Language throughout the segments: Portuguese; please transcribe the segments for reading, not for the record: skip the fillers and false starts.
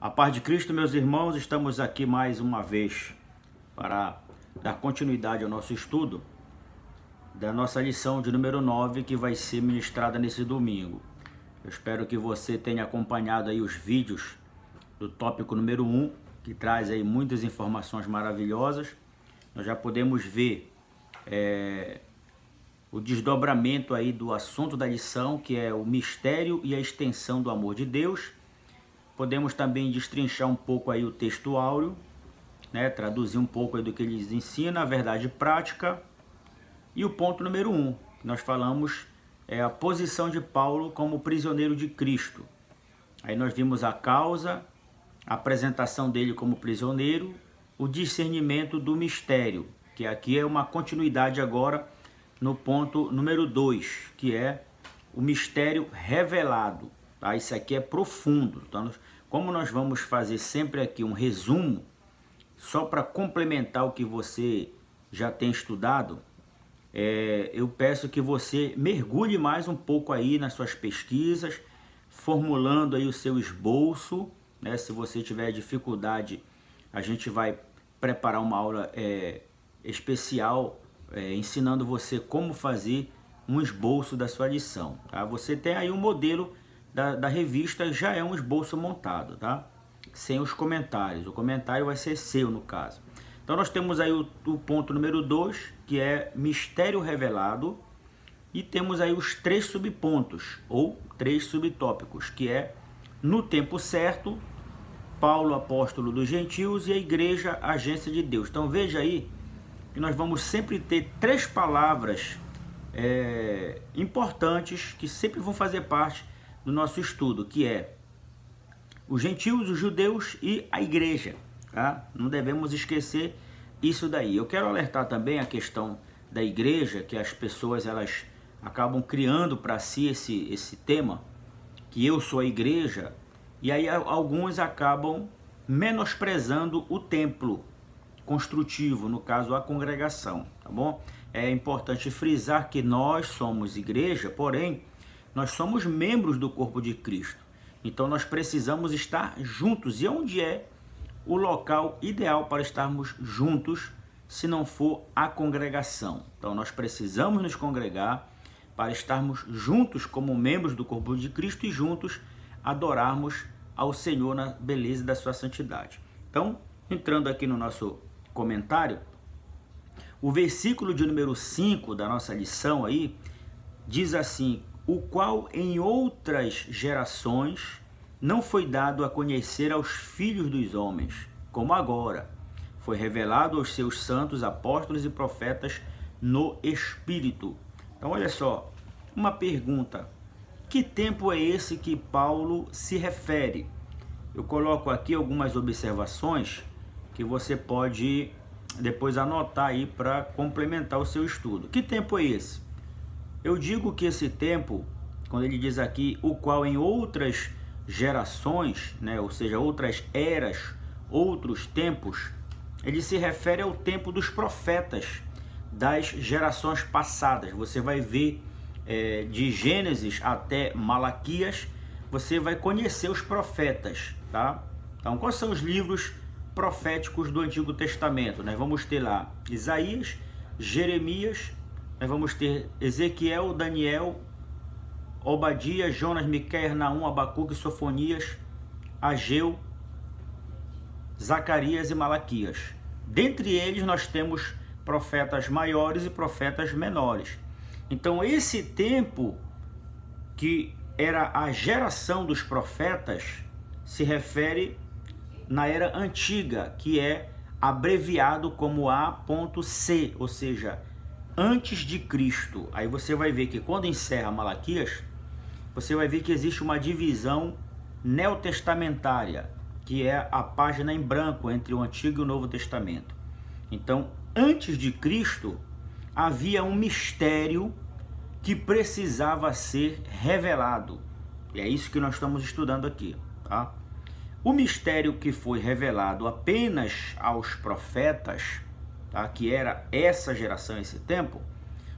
A paz de Cristo, meus irmãos, estamos aqui mais uma vez para dar continuidade ao nosso estudo da nossa lição de número 9, que vai ser ministrada nesse domingo. Eu espero que você tenha acompanhado aí os vídeos do tópico número 1, que traz aí muitas informações maravilhosas. Nós já podemos ver o desdobramento aí do assunto da lição, que é o mistério e a extensão do amor de Deus. Podemos também destrinchar um pouco aí o texto áureo, né? Traduzir um pouco aí do que eles ensinam, a verdade prática. E o ponto número 1, que nós falamos, é a posição de Paulo como prisioneiro de Cristo. Aí nós vimos a causa, a apresentação dele como prisioneiro, o discernimento do mistério, que aqui é uma continuidade agora no ponto número 2, que é o mistério revelado. Tá? Isso aqui é profundo. Então, como nós vamos fazer sempre aqui um resumo, só para complementar o que você já tem estudado, eu peço que você mergulhe mais um pouco aí nas suas pesquisas, formulando aí o seu esboço, né? Se você tiver dificuldade, a gente vai preparar uma aula especial ensinando você como fazer um esboço da sua lição. Tá? Você tem aí um modelo da revista, já é um esboço montado, tá? Sem os comentários. O comentário vai ser seu, no caso. Então nós temos aí o ponto número 2, que é mistério revelado, e temos aí os 3 subpontos, ou 3 subtópicos, que é no tempo certo, Paulo, apóstolo dos gentios, e a igreja, agência de Deus. Então veja aí que nós vamos sempre ter 3 palavras importantes, que sempre vão fazer parte do nosso estudo, que é os gentios, os judeus e a igreja, tá? Não devemos esquecer isso daí. Eu quero alertar também a questão da igreja, que as pessoas elas acabam criando para si esse tema, que eu sou a igreja, e aí alguns acabam menosprezando o templo construtivo, no caso a congregação, tá bom? É importante frisar que nós somos igreja, porém nós somos membros do corpo de Cristo. Então nós precisamos estar juntos. E onde é o local ideal para estarmos juntos, se não for a congregação? Então nós precisamos nos congregar para estarmos juntos como membros do corpo de Cristo e juntos adorarmos ao Senhor na beleza da sua santidade. Então, entrando aqui no nosso comentário, o versículo de número 5 da nossa lição aí diz assim: o qual em outras gerações não foi dado a conhecer aos filhos dos homens, como agora foi revelado aos seus santos apóstolos e profetas no Espírito. Então olha só, uma pergunta: que tempo é esse que Paulo se refere? Eu coloco aqui algumas observações que você pode depois anotar aí para complementar o seu estudo. Que tempo é esse? Eu digo que esse tempo, quando ele diz aqui, o qual em outras gerações, né, ou seja, outras eras, outros tempos, ele se refere ao tempo dos profetas, das gerações passadas. Você vai ver de Gênesis até Malaquias, você vai conhecer os profetas, tá? Então, quais são os livros proféticos do Antigo Testamento? Nós vamos ter lá Isaías, Jeremias, nós vamos ter Ezequiel, Daniel, Obadias, Jonas, Miqueias, Naum, Abacuque, Sofonias, Ageu, Zacarias e Malaquias. Dentre eles nós temos profetas maiores e profetas menores. Então esse tempo que era a geração dos profetas se refere na era antiga, que é abreviado como A.C, ou seja, antes de Cristo. Aí você vai ver que quando encerra Malaquias, você vai ver que existe uma divisão neotestamentária, que é a página em branco entre o Antigo e o Novo Testamento. Então, antes de Cristo, havia um mistério que precisava ser revelado. E é isso que nós estamos estudando aqui, tá? O mistério que foi revelado apenas aos profetas, tá, que era essa geração, esse tempo,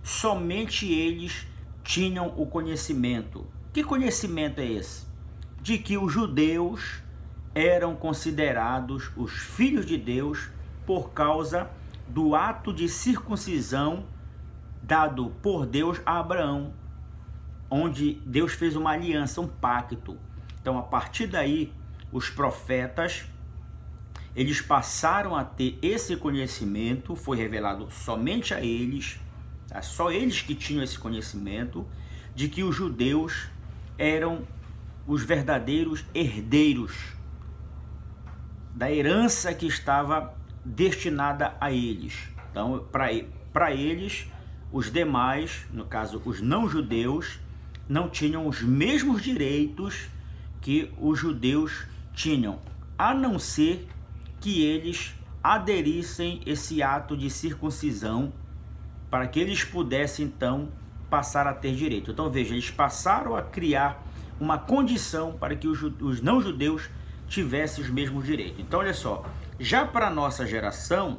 somente eles tinham o conhecimento. Que conhecimento é esse? De que os judeus eram considerados os filhos de Deus por causa do ato de circuncisão dado por Deus a Abraão, onde Deus fez uma aliança, um pacto. Então, a partir daí, os profetas, eles passaram a ter esse conhecimento, foi revelado somente a eles, tá? Só eles que tinham esse conhecimento, de que os judeus eram os verdadeiros herdeiros da herança que estava destinada a eles. Então, para eles, os demais, no caso os não-judeus, não tinham os mesmos direitos que os judeus tinham, a não ser que eles aderissem esse ato de circuncisão para que eles pudessem então passar a ter direito. Então veja, eles passaram a criar uma condição para que os não-judeus tivessem os mesmos direitos. Então olha só, já para a nossa geração,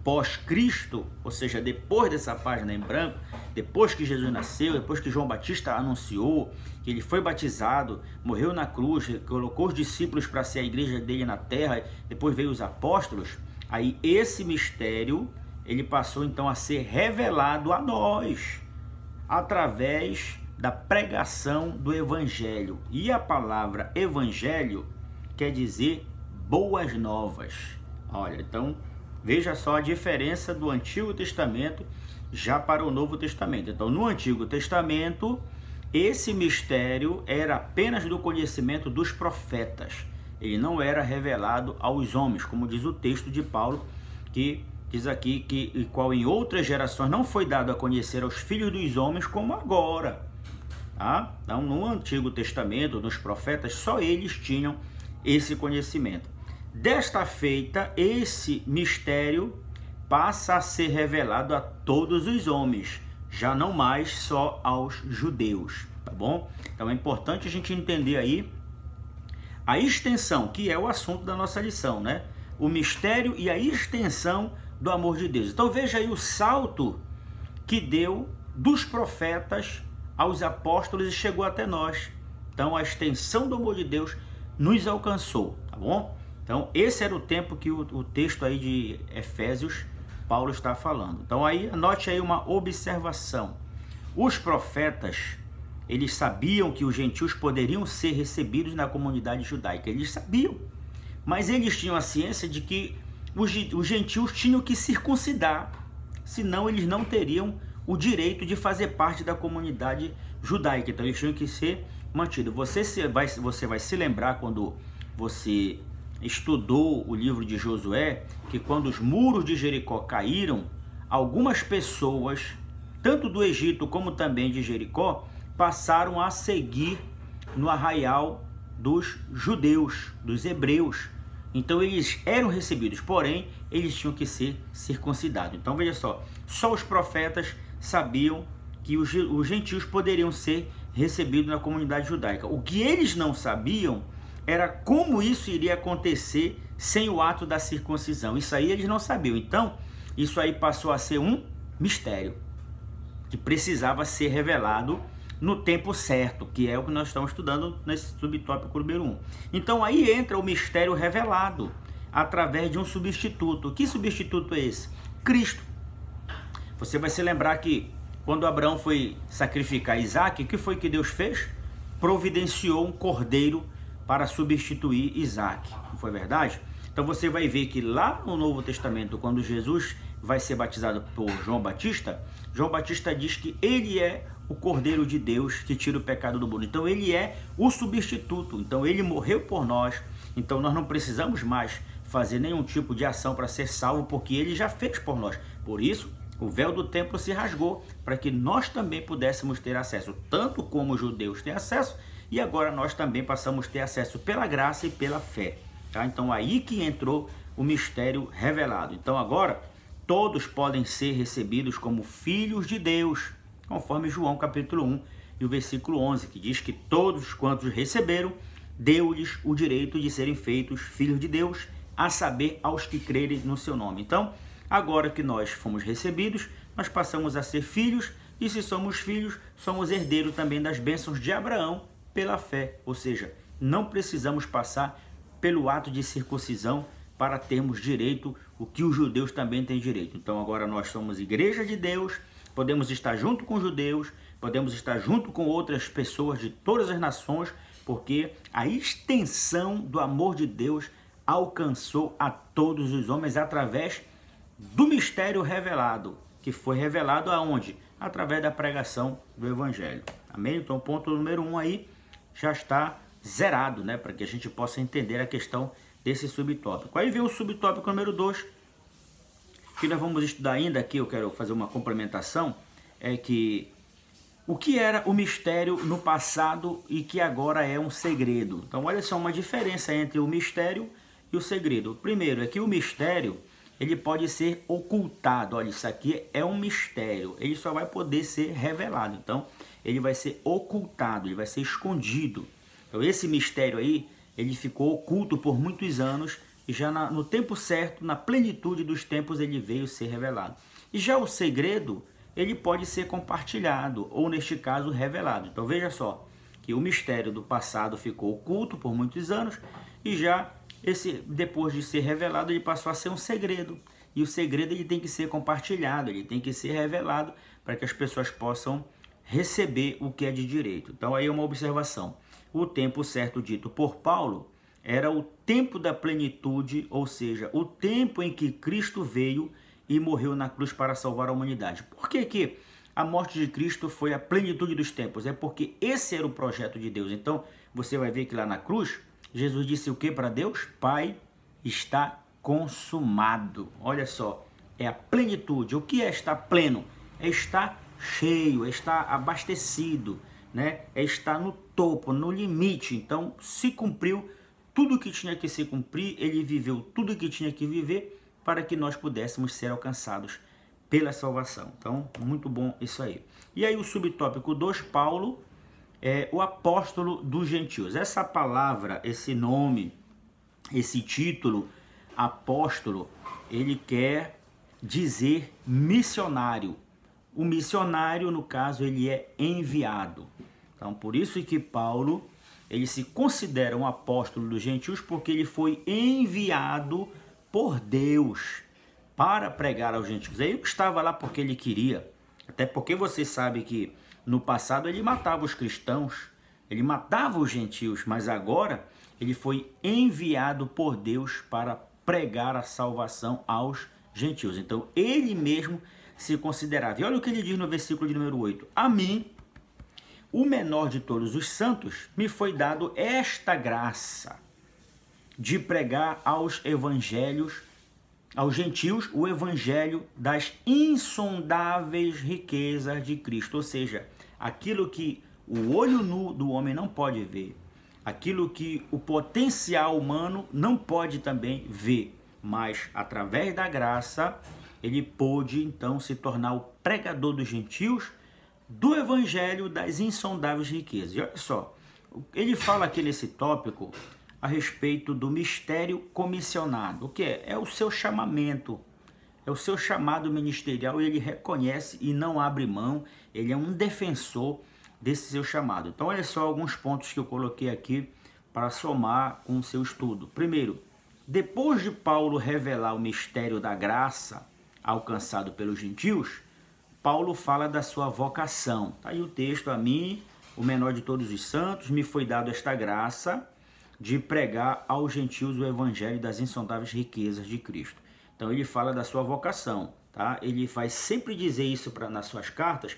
pós-Cristo, ou seja, depois dessa página em branco, depois que Jesus nasceu, depois que João Batista anunciou que ele foi batizado, morreu na cruz, colocou os discípulos para ser a igreja dele na terra, depois veio os apóstolos, aí esse mistério, ele passou então a ser revelado a nós, através da pregação do evangelho. E a palavra evangelho quer dizer boas novas. Olha, então veja só a diferença do Antigo Testamento já para o Novo Testamento. Então, no Antigo Testamento, esse mistério era apenas do conhecimento dos profetas. Ele não era revelado aos homens, como diz o texto de Paulo, que diz aqui que qual em outras gerações não foi dado a conhecer aos filhos dos homens como agora. Tá? Então, no Antigo Testamento, nos profetas, só eles tinham esse conhecimento. Desta feita, esse mistério passa a ser revelado a todos os homens, já não mais só aos judeus, tá bom? Então é importante a gente entender aí a extensão, que é o assunto da nossa lição, né? O mistério e a extensão do amor de Deus. Então veja aí o salto que deu dos profetas aos apóstolos e chegou até nós. Então a extensão do amor de Deus nos alcançou, tá bom? Então esse era o tempo que o texto aí de Efésios, Paulo está falando. Então aí anote aí uma observação. Os profetas, eles sabiam que os gentios poderiam ser recebidos na comunidade judaica. Eles sabiam. Mas eles tinham a ciência de que os gentios tinham que circuncidar. Senão eles não teriam o direito de fazer parte da comunidade judaica. Então eles tinham que ser mantidos. Você vai se lembrar quando você estudou o livro de Josué, que quando os muros de Jericó caíram, algumas pessoas, tanto do Egito como também de Jericó, passaram a seguir no arraial dos judeus, dos hebreus. Então eles eram recebidos, porém eles tinham que ser circuncidados. Então veja só os profetas sabiam que os gentios poderiam ser recebidos na comunidade judaica. O que eles não sabiam era como isso iria acontecer sem o ato da circuncisão. Isso aí eles não sabiam. Então, isso aí passou a ser um mistério que precisava ser revelado no tempo certo, que é o que nós estamos estudando nesse subtópico número 1. Então, aí entra o mistério revelado através de um substituto. Que substituto é esse? Cristo. Você vai se lembrar que quando Abraão foi sacrificar Isaac, o que foi que Deus fez? Providenciou um cordeiro para substituir Isaac, não foi verdade? Então você vai ver que lá no Novo Testamento, quando Jesus vai ser batizado por João Batista diz que ele é o Cordeiro de Deus que tira o pecado do mundo. Então ele é o substituto, então ele morreu por nós, então nós não precisamos mais fazer nenhum tipo de ação para ser salvo, porque ele já fez por nós. Por isso, o véu do templo se rasgou para que nós também pudéssemos ter acesso, tanto como os judeus têm acesso, e agora nós também passamos a ter acesso pela graça e pela fé. Tá? Então aí que entrou o mistério revelado. Então agora todos podem ser recebidos como filhos de Deus, conforme João capítulo 1 e o versículo 11, que diz que todos quantos receberam, deu-lhes o direito de serem feitos filhos de Deus, a saber, aos que crerem no seu nome. Então, agora que nós fomos recebidos, nós passamos a ser filhos, e se somos filhos, somos herdeiros também das bênçãos de Abraão, pela fé, ou seja, não precisamos passar pelo ato de circuncisão para termos direito o que os judeus também têm direito. Então agora nós somos igreja de Deus, podemos estar junto com os judeus, podemos estar junto com outras pessoas de todas as nações, porque a extensão do amor de Deus alcançou a todos os homens através do mistério revelado, que foi revelado aonde? Através da pregação do Evangelho. Amém? Então o ponto número 1 aí já está zerado, né? Para que a gente possa entender a questão desse subtópico. Aí vem o subtópico número 2, que nós vamos estudar ainda, aqui eu quero fazer uma complementação, é que o que era o mistério no passado e que agora é um segredo. Então olha só uma diferença entre o mistério e o segredo. O primeiro é que o mistério, ele pode ser ocultado. Olha, isso aqui é um mistério, ele só vai poder ser revelado. Então ele vai ser ocultado, ele vai ser escondido. Então esse mistério aí, ele ficou oculto por muitos anos e já no tempo certo, na plenitude dos tempos, ele veio ser revelado. E já o segredo, ele pode ser compartilhado ou, neste caso, revelado. Então veja só, que o mistério do passado ficou oculto por muitos anos e já depois de ser revelado, ele passou a ser um segredo. E o segredo ele tem que ser compartilhado, ele tem que ser revelado para que as pessoas possam receber o que é de direito. Então aí é uma observação. O tempo certo dito por Paulo era o tempo da plenitude, ou seja, o tempo em que Cristo veio e morreu na cruz para salvar a humanidade. Por que que a morte de Cristo foi a plenitude dos tempos? É porque esse era o projeto de Deus. Então você vai ver que lá na cruz, Jesus disse o que para Deus? Pai, está consumado. Olha só, é a plenitude. O que é estar pleno? É estar cheio, é estar abastecido, né? É estar no topo, no limite. Então se cumpriu tudo que tinha que se cumprir, ele viveu tudo que tinha que viver para que nós pudéssemos ser alcançados pela salvação. Então, muito bom isso aí. E aí o subtópico 2, Paulo é o apóstolo dos gentios. Essa palavra, esse nome, esse título, apóstolo, ele quer dizer missionário. O missionário, no caso, ele é enviado. Então, por isso que Paulo, ele se considera um apóstolo dos gentios, porque ele foi enviado por Deus para pregar aos gentios. Ele não estava lá porque ele queria, até porque você sabe que no passado ele matava os cristãos, ele matava os gentios, mas agora ele foi enviado por Deus para pregar a salvação aos gentios. Então ele mesmo se considerava. E olha o que ele diz no versículo de número 8. A mim, o menor de todos os santos, me foi dado esta graça de pregar aos gentios, o evangelho das insondáveis riquezas de Cristo. Ou seja, aquilo que o olho nu do homem não pode ver, aquilo que o potencial humano não pode também ver, mas através da graça ele pôde então se tornar o pregador dos gentios do evangelho das insondáveis riquezas. E olha só, ele fala aqui nesse tópico a respeito do mistério comissionado. O que é? É o seu chamamento, é o seu chamado ministerial, e ele reconhece e não abre mão, ele é um defensor desse seu chamado. Então olha só alguns pontos que eu coloquei aqui para somar com o seu estudo. Primeiro, depois de Paulo revelar o mistério da graça alcançado pelos gentios, Paulo fala da sua vocação. Está aí o texto: a mim, o menor de todos os santos, me foi dado esta graça de pregar aos gentios o evangelho das insondáveis riquezas de Cristo. Então ele fala da sua vocação, tá? Ele vai sempre dizer isso nas suas cartas,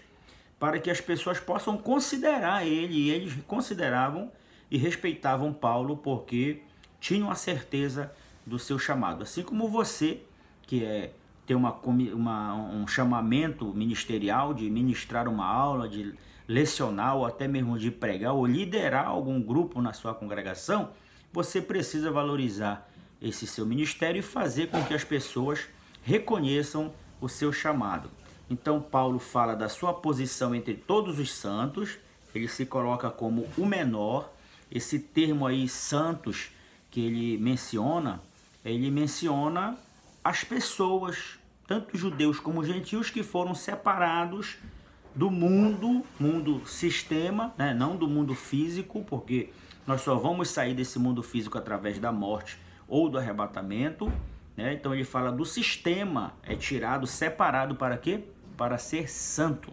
para que as pessoas possam considerar ele, e eles consideravam e respeitavam Paulo porque tinham a certeza do seu chamado. Assim como você, que tem um chamamento ministerial de ministrar uma aula, de lecionar ou até mesmo de pregar ou liderar algum grupo na sua congregação, você precisa valorizar esse seu ministério e fazer com que as pessoas reconheçam o seu chamado. Então Paulo fala da sua posição entre todos os santos, ele se coloca como o menor. Esse termo aí, santos, que ele menciona as pessoas, tanto judeus como gentios, que foram separados do mundo sistema, né? Não do mundo físico, porque nós só vamos sair desse mundo físico através da morte ou do arrebatamento, né? Então ele fala do sistema, é tirado, separado para quê? Para ser santo.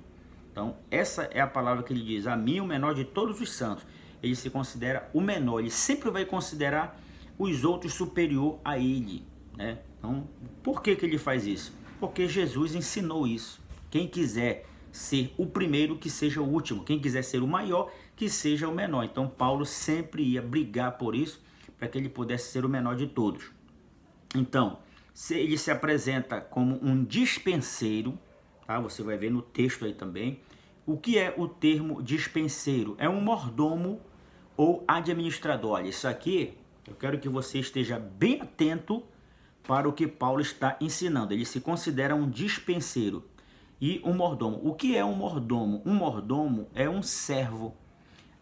Então essa é a palavra que ele diz, a mim o menor de todos os santos. Ele se considera o menor, ele sempre vai considerar os outros superior a ele, né? Então por que ele faz isso? Porque Jesus ensinou isso. Quem quiser ser o primeiro, que seja o último. Quem quiser ser o maior, que seja o menor. Então Paulo sempre ia brigar por isso, para que ele pudesse ser o menor de todos. Então, ele se apresenta como um dispenseiro, tá? Você vai ver no texto aí também. O que é o termo dispenseiro? É um mordomo ou administrador. Olha, isso aqui, eu quero que você esteja bem atento para o que Paulo está ensinando. Ele se considera um dispenseiro e um mordomo. O que é um mordomo? Um mordomo é um servo,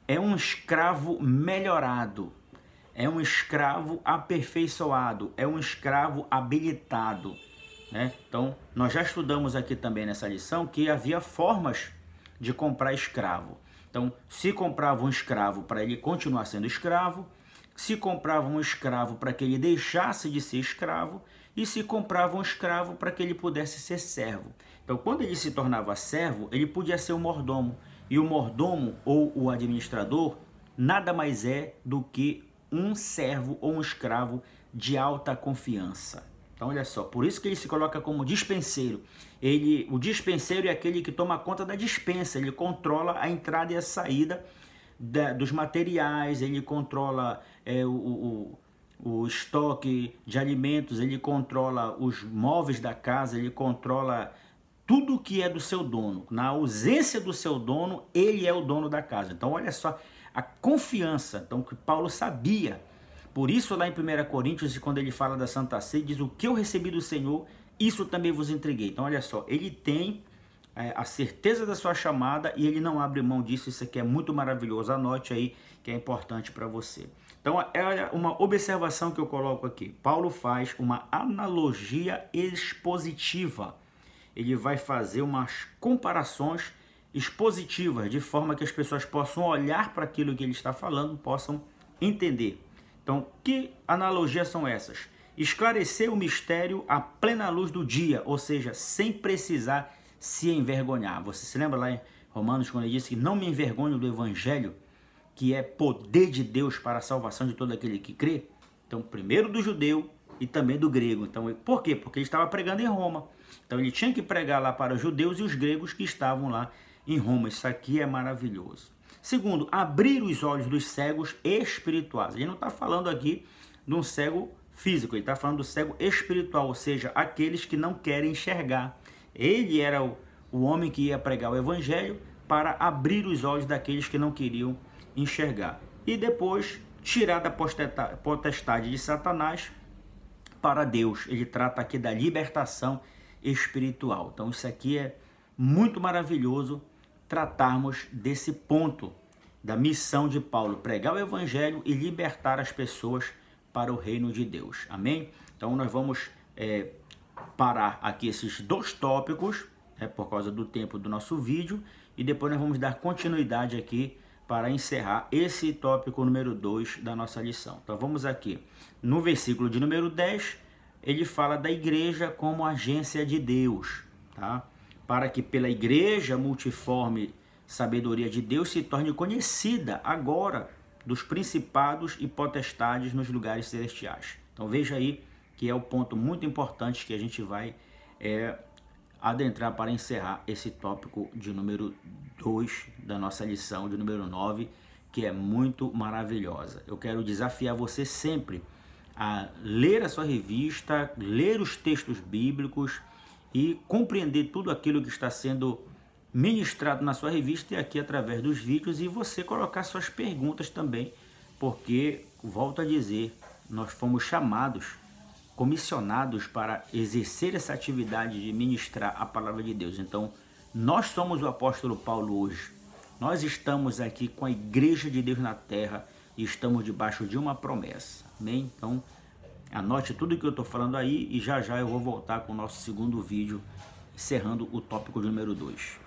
é um escravo melhorado, é um escravo aperfeiçoado, é um escravo habilitado, né? Então, nós já estudamos aqui também nessa lição que havia formas de comprar escravo. Então, se comprava um escravo para ele continuar sendo escravo, se comprava um escravo para que ele deixasse de ser escravo, e se comprava um escravo para que ele pudesse ser servo. Então, quando ele se tornava servo, ele podia ser o mordomo. E o mordomo ou o administrador nada mais é do que um servo ou um escravo de alta confiança. Então, olha só, por isso que ele se coloca como dispenseiro. O dispenseiro é aquele que toma conta da dispensa, ele controla a entrada e a saída dos materiais, ele controla o estoque de alimentos, ele controla os móveis da casa, ele controla tudo que é do seu dono. Na ausência do seu dono, ele é o dono da casa. Então olha só a confiança, então, que Paulo sabia. Por isso lá em 1 Coríntios, quando ele fala da Santa Ceia, diz: o que eu recebi do Senhor, isso também vos entreguei. Então olha só, ele tem a certeza da sua chamada e ele não abre mão disso. Isso aqui é muito maravilhoso, anote aí que é importante para você. Então é uma observação que eu coloco aqui. Paulo faz uma analogia expositiva. Ele vai fazer umas comparações expositivas, de forma que as pessoas possam olhar para aquilo que ele está falando, possam entender. Então, que analogias são essas? Esclarecer o mistério à plena luz do dia, ou seja, sem precisar se envergonhar. Você se lembra lá em Romanos, quando ele disse que não me envergonho do evangelho, que é poder de Deus para a salvação de todo aquele que crê? Então, primeiro do judeu e também do grego. Então, por quê? Porque ele estava pregando em Roma. Então, ele tinha que pregar lá para os judeus e os gregos que estavam lá em Roma. Isso aqui é maravilhoso. Segundo, abrir os olhos dos cegos espirituais. Ele não está falando aqui de um cego físico, ele está falando do cego espiritual, ou seja, aqueles que não querem enxergar. Ele era o homem que ia pregar o evangelho para abrir os olhos daqueles que não queriam enxergar. E depois tirar da potestade de Satanás para Deus. Ele trata aqui da libertação espiritual. Então isso aqui é muito maravilhoso, tratarmos desse ponto da missão de Paulo, pregar o evangelho e libertar as pessoas para o reino de Deus. Amém? Então nós vamos parar aqui esses dois tópicos, por causa do tempo do nosso vídeo, e depois nós vamos dar continuidade aqui para encerrar esse tópico número 2 da nossa lição. Então vamos aqui. No versículo de número 10, ele fala da igreja como agência de Deus, tá? Para que pela igreja multiforme sabedoria de Deus se torne conhecida agora dos principados e potestades nos lugares celestiais. Então veja aí que é o ponto muito importante que a gente vai adentrar para encerrar esse tópico de número 2 da nossa lição de número 9, que é muito maravilhosa. Eu quero desafiar você sempre a ler a sua revista, ler os textos bíblicos e compreender tudo aquilo que está sendo ministrado na sua revista e aqui através dos vídeos, e você colocar suas perguntas também, porque, volto a dizer, nós fomos chamados, comissionados para exercer essa atividade de ministrar a palavra de Deus. Então, nós somos o apóstolo Paulo hoje. Nós estamos aqui com a igreja de Deus na terra e estamos debaixo de uma promessa. Amém? Então, anote tudo que eu estou falando aí e já já eu vou voltar com o nosso segundo vídeo, encerrando o tópico de número 2.